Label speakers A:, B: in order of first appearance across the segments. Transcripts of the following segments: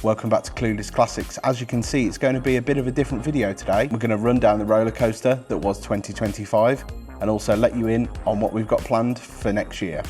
A: Welcome back to Clueless Classics. As you can see, it's going to be a bit of a different video today. We're going to run down the roller coaster that was 2025 and also let you in on what we've got planned for next year.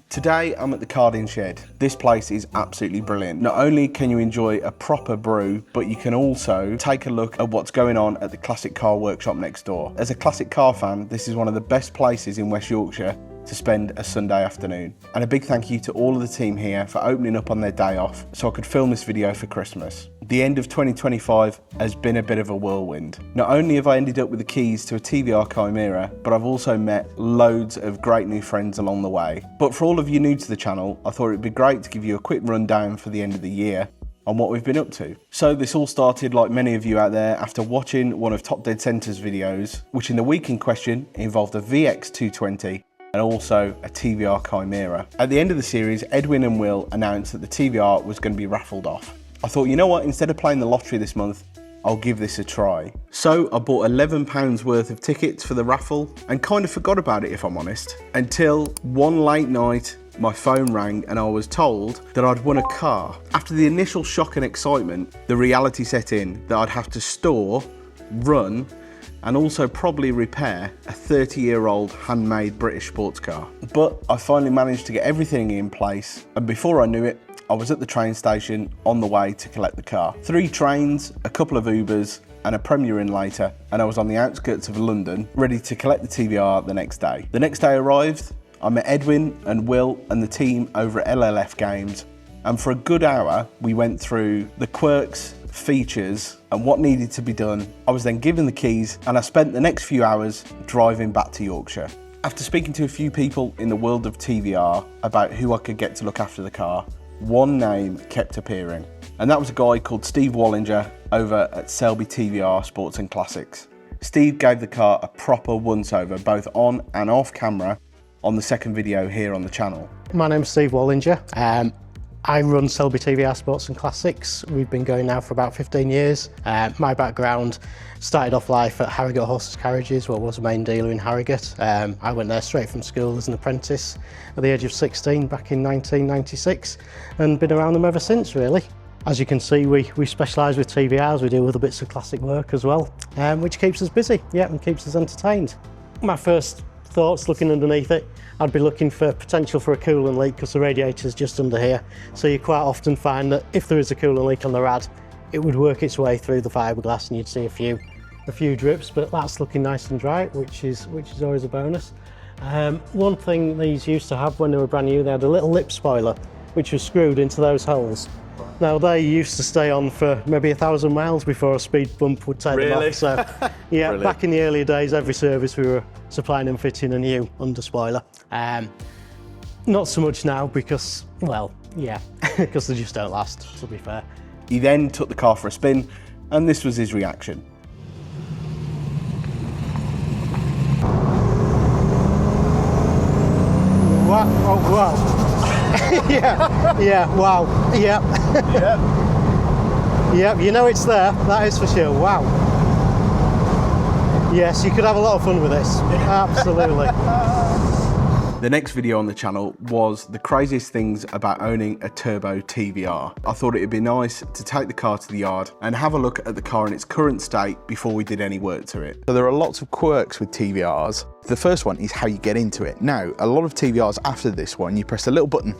A: Today I'm at the Carding Shed. This place is absolutely brilliant. Not only can you enjoy a proper brew, but you can also take a look at what's going on at the classic car workshop next door. As a classic car fan, this is one of the best places in West Yorkshire to spend a Sunday afternoon. And a big thank you to all of the team here for opening up on their day off so I could film this video for Christmas. The end of 2025 has been a bit of a whirlwind. Not only have I ended up with the keys to a TVR Chimera, but I've also met loads of great new friends along the way. But for all of you new to the channel, I thought it'd be great to give you a quick rundown for the end of the year on what we've been up to. So this all started, like many of you out there, after watching one of Top Dead Centre's videos, which in the week in question involved a VX220 and also a TVR Chimera. At the end of the series, Edwin and Will announced that the TVR was going to be raffled off. I thought, you know what, instead of playing the lottery this month, I'll give this a try. So I bought £11 worth of tickets for the raffle and kind of forgot about it, if I'm honest, until one late night my phone rang and I was told that I'd won a car. After the initial shock and excitement, the reality set in that I'd have to store, run, and also probably repair a 30-year-old handmade British sports car. But I finally managed to get everything in place, and before I knew it, I was at the train station on the way to collect the car. 3 trains, a couple of Ubers, and a Premier Inn later, and I was on the outskirts of London, ready to collect the TVR the next day. The next day arrived, I met Edwin and Will and the team over at LLF Games, and for a good hour, we went through the quirks, features, and what needed to be done. I was then given the keys, and I spent the next few hours driving back to Yorkshire. After speaking to a few people in the world of TVR about who I could get to look after the car, one name kept appearing, and that was a guy called Steve Wallinger over at Selby TVR Sports and Classics. Steve gave the car a proper once-over, both on and off camera, on the second video here on the channel.
B: My name's Steve Wallinger. I run Selby TVR Sports and Classics. We've been going now for about 15 years. My background started off life at Harrogate Horses Carriages, where I was a main dealer in Harrogate. I went there straight from school as an apprentice at the age of 16 back in 1996 and been around them ever since, really. As you can see, we specialise with TVRs. We do other bits of classic work as well, which keeps us busy, and keeps us entertained. My first thoughts looking underneath it, I'd be looking for potential for a coolant leak because the radiator's just under here. So you quite often find that if there is a coolant leak on the rad, it would work its way through the fiberglass and you'd see a few drips, but that's looking nice and dry, which is always a bonus. One thing these used to have when they were brand new, they had a little lip spoiler which was screwed into those holes. Now they used to stay on for maybe 1,000 miles before a speed bump would take them off. So yeah, back in the earlier days, every service we were supplying and fitting a new under spoiler. Not so much now because, well, yeah, because they just don't last, to be fair.
A: He then took the car for a spin, and this was his reaction.
B: Wow, oh wow. yeah, wow, Yep, you know it's there, that is for sure, wow. Yes, you could have a lot of fun with this, absolutely.
A: The next video on the channel was the craziest things about owning a Turbo TVR. I thought it'd be nice to take the car to the yard and have a look at the car in its current state before we did any work to it. So there are lots of quirks with TVRs. The first one is how you get into it. Now, a lot of TVRs after this one, you press a little button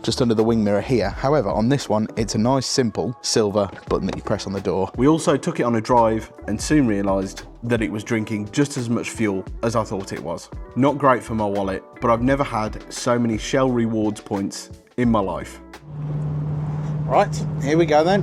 A: just under the wing mirror here. However, on this one, it's a nice simple silver button that you press on the door. We also took it on a drive and soon realised that it was drinking just as much fuel as I thought it was. Not great for my wallet, but I've never had so many Shell rewards points in my life. Right, here we go then.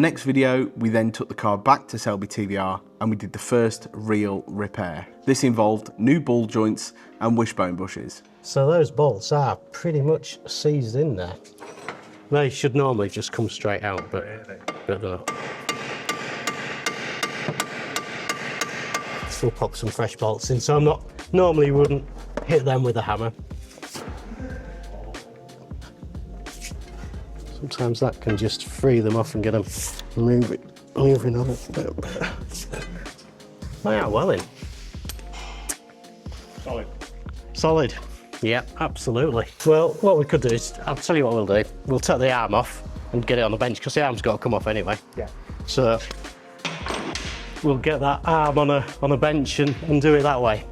A: next video, we then took the car back to Selby TVR and we did the first real repair. This involved new ball joints and wishbone bushes.
B: So those bolts are pretty much seized in there. They should normally just come straight out, but no. We'll pop some fresh bolts in, so I'm not, normally wouldn't hit them with a hammer. Sometimes that can just free them off and get them moving on a little bit. They are well in.
A: Solid.
B: Solid. Yeah, absolutely. Well, what we could do is, I'll tell you what we'll do. We'll take the arm off and get it on the bench, because the arm's got to come off anyway.
A: Yeah.
B: So we'll get that arm on a bench and do it that way.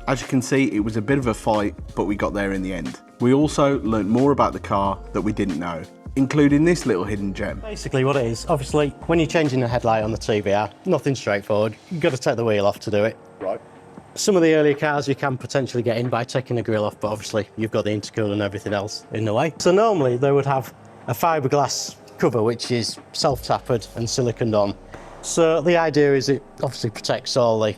A: As you can see, it was a bit of a fight, but we got there in the end. We also learnt more about the car that we didn't know, including this little hidden gem.
B: Basically what it is, obviously, when you're changing the headlight on the TVR, nothing straightforward. You've got to take the wheel off to do it.
A: Right.
B: Some of the earlier cars you can potentially get in by taking the grille off, but obviously you've got the intercooler and everything else in the way. So normally they would have a fiberglass cover which is self-tapered and siliconed on. So the idea is it obviously protects all the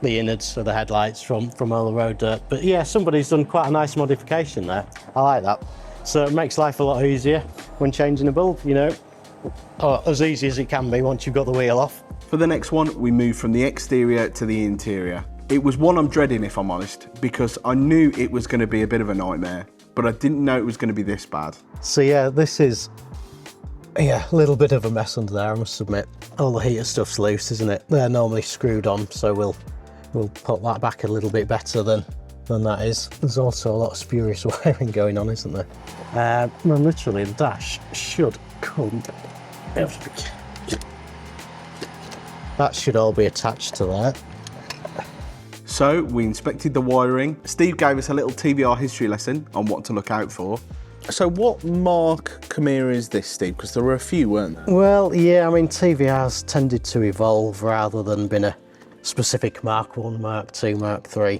B: innards of the headlights from all the road dirt. But yeah, somebody's done quite a nice modification there. I like that. So it makes life a lot easier when changing a bulb, you know, or as easy as it can be once you've got the wheel off.
A: For the next one, we moved from the exterior to the interior. It was one I'm dreading, if I'm honest, because I knew it was going to be a bit of a nightmare, but I didn't know it was going to be this bad.
B: So yeah, this is a little bit of a mess under there, I must admit. All the heater stuff's loose, isn't it? They're normally screwed on, so we'll put that back a little bit better than that is. There's also a lot of spurious wiring going on, isn't there? Well, literally, the dash should come. That should all be attached to there.
A: So we inspected the wiring. Steve gave us a little TVR history lesson on what to look out for. So what mark Chimera is this, Steve? Because there were a few, weren't there?
B: Well, yeah, I mean, TVRs tended to evolve rather than being a specific Mark 1, Mark 2, Mark 3.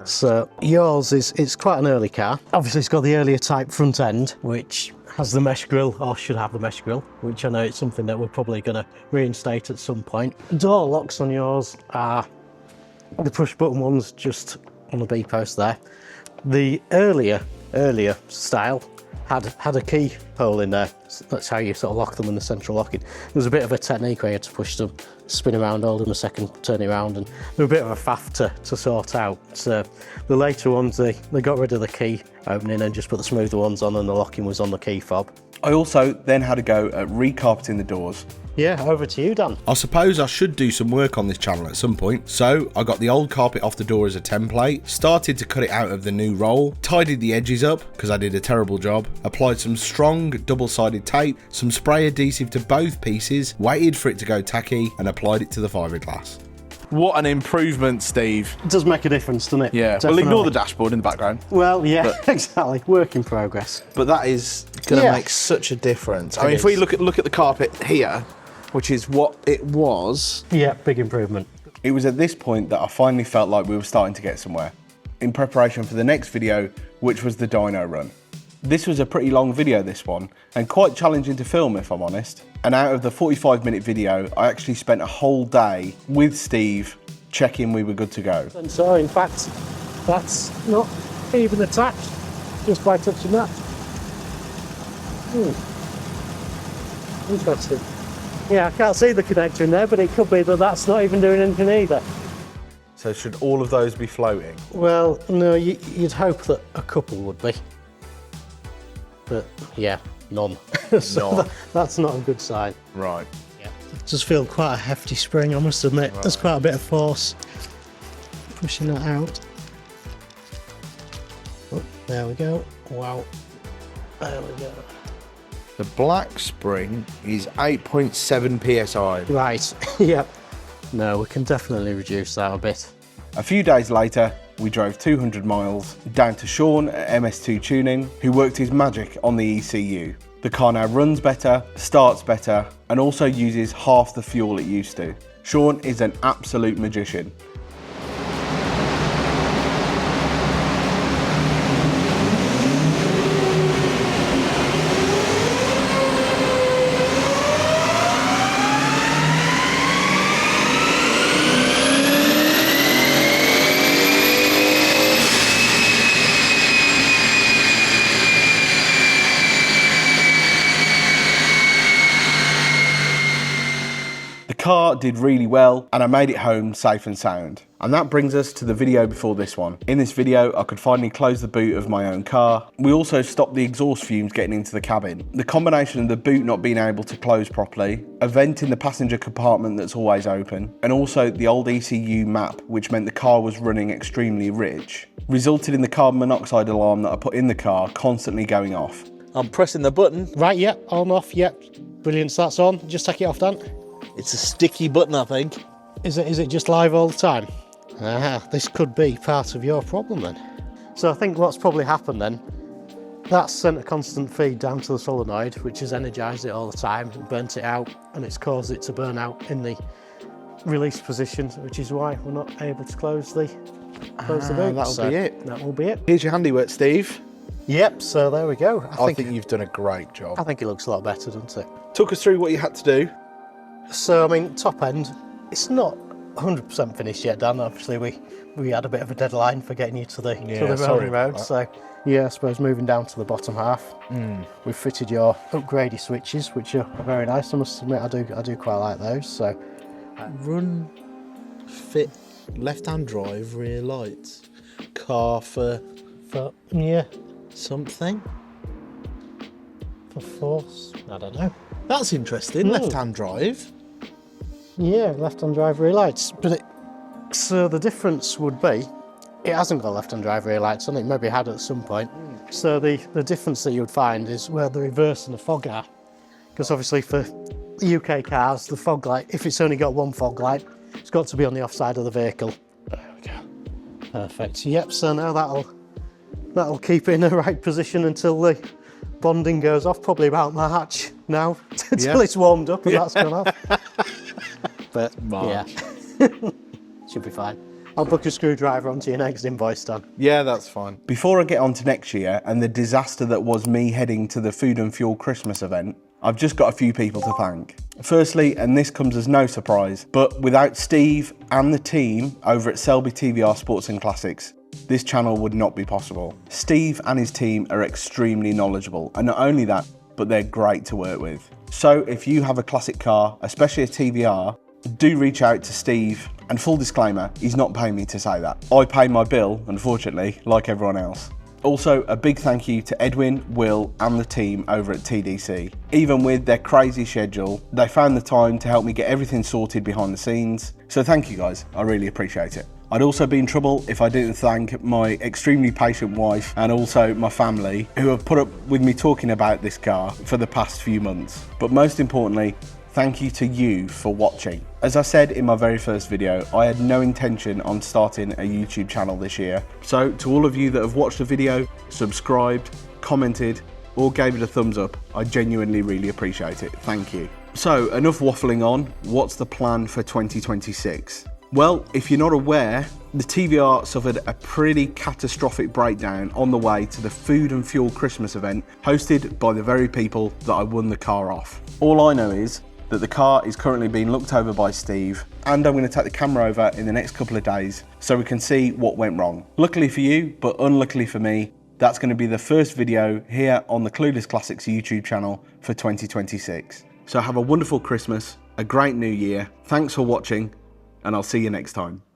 B: So yours it's quite an early car. Obviously it's got the earlier type front end, which has the mesh grille, or should have the mesh grille, which I know it's something that we're probably going to reinstate at some point. Door locks on yours are the push button ones just on the B post there. The earlier style had a key hole in there. That's how you sort of lock them in the central locking. There was a bit of a technique where you had to push them, spin around, hold them a second, turn it around, and they were a bit of a faff to sort out. So the later ones, they got rid of the key opening and just put the smoother ones on, and the locking was on the key fob.
A: I also then had a go at recarpeting the doors.
B: Yeah, over to you, Dan.
C: I suppose I should do some work on this channel at some point, so I got the old carpet off the door as a template, started to cut it out of the new roll, tidied the edges up because I did a terrible job, applied some strong double-sided tape, some spray adhesive to both pieces, waited for it to go tacky and applied it to the fiberglass.
D: What an improvement, Steve.
B: It does make a difference, doesn't it?
D: Yeah,
B: Definitely.
D: well, ignore the dashboard in the background.
B: Well, yeah, exactly. Work in progress.
D: But that is going to
B: Yeah.
D: make such a difference. I
B: It
D: mean, if we
B: is.
D: look at the carpet here, which is what it was.
B: Yeah, big improvement.
A: It was at this point that I finally felt like we were starting to get somewhere, in preparation for the next video, which was the dyno run. This was a pretty long video, this one, and quite challenging to film, if I'm honest. And out of the 45-minute video, I actually spent a whole day with Steve checking we were good to go.
B: And so, in fact, that's not even attached, just by touching that. Interesting. Yeah, I can't see the connector in there, but it could be that that's not even doing anything either.
A: So should all of those be floating?
B: Well, no, you'd hope that a couple would be. But, yeah, none. So that's not a good sign.
A: Right.
B: Yeah. It does feel quite a hefty spring, I must admit. Right. There's quite a bit of force pushing that out. Oh, there we go. Wow. There we go.
C: The black spring is 8.7 psi.
B: Right, yep. No, we can definitely reduce that a bit.
A: A few days later, we drove 200 miles down to Sean at MS2 Tuning, who worked his magic on the ECU. The car now runs better, starts better, and also uses half the fuel it used to. Sean is an absolute magician. car did really well and I made it home safe and sound. And that brings us to the video before this one. In this video, I could finally close the boot of my own car. We also stopped the exhaust fumes getting into the cabin. The combination of the boot not being able to close properly, a vent in the passenger compartment that's always open, and also the old ECU map, which meant the car was running extremely rich, resulted in the carbon monoxide alarm that I put in the car constantly going off.
E: I'm pressing the button.
B: Right, yep, on, off, yep. Brilliant, so that's on. Just take it off, Dan.
E: It's a sticky button, I think.
B: Is it just live all the time? This could be part of your problem then. So I think what's probably happened then, that's sent a constant feed down to the solenoid, which has energised it all the time and burnt it out, and it's caused it to burn out in the release position, which is why we're not able to close the boot.
D: That'll be it.
B: That will be it.
D: Here's your handiwork, Steve.
B: Yep, so there we go.
D: I think you've done a great job.
B: I think it looks a lot better, doesn't it?
D: Talk us through what you had to do.
B: So, I mean, top end, it's not 100% finished yet, Dan. Obviously, we had a bit of a deadline for getting you to the
D: sorry
B: road.
D: about that.
B: So, yeah, I suppose moving down to the bottom half, we've fitted your upgradey switches, which are very nice. I must admit, I do quite like those. So,
E: Run, fit, left-hand drive, rear lights. Car for
B: yeah,
E: something.
B: for force, I don't know.
E: That's interesting, left-hand drive.
B: Yeah, left-hand drive rear lights. But so the difference would be, it hasn't got left-hand drive rear lights on it. Maybe it had at some point. So the difference that you would find is where the reverse and the fog are. Because obviously for UK cars, the fog light, if it's only got one fog light, it's got to be on the offside of the vehicle. There we go. Perfect. Yep. So now that'll keep it in the right position until the bonding goes off. Probably about March now, until it's warmed up and that's gone off. But yeah, should be fine. I'll book a screwdriver onto your next invoice, Dan.
D: Yeah, that's fine.
A: Before I get on to next year and the disaster that was me heading to the Food and Fuel Christmas event, I've just got a few people to thank. Firstly, and this comes as no surprise, but without Steve and the team over at Selby TVR Sports and Classics, this channel would not be possible. Steve and his team are extremely knowledgeable, and not only that, but they're great to work with. So if you have a classic car, especially a TVR, do reach out to Steve, and full disclaimer, he's not paying me to say that. I pay my bill, unfortunately, like everyone else. Also, a big thank you to Edwin, Will and the team over at TDC. Even with their crazy schedule, they found the time to help me get everything sorted behind the scenes. So thank you guys, I really appreciate it. I'd also be in trouble if I didn't thank my extremely patient wife and also my family who have put up with me talking about this car for the past few months. But most importantly, thank you to you for watching. As I said in my very first video, I had no intention on starting a YouTube channel this year. So to all of you that have watched the video, subscribed, commented, or gave it a thumbs up, I genuinely really appreciate it. Thank you. So enough waffling on, what's the plan for 2026? Well, if you're not aware, the TVR suffered a pretty catastrophic breakdown on the way to the Food and Fuel Christmas event hosted by the very people that I won the car off. All I know is that the car is currently being looked over by Steve, and I'm going to take the camera over in the next couple of days so we can see what went wrong. Luckily for you, but unluckily for me, that's going to be the first video here on the Clueless Classics YouTube channel for 2026. So have a wonderful Christmas, a great new year, thanks for watching, and I'll see you next time.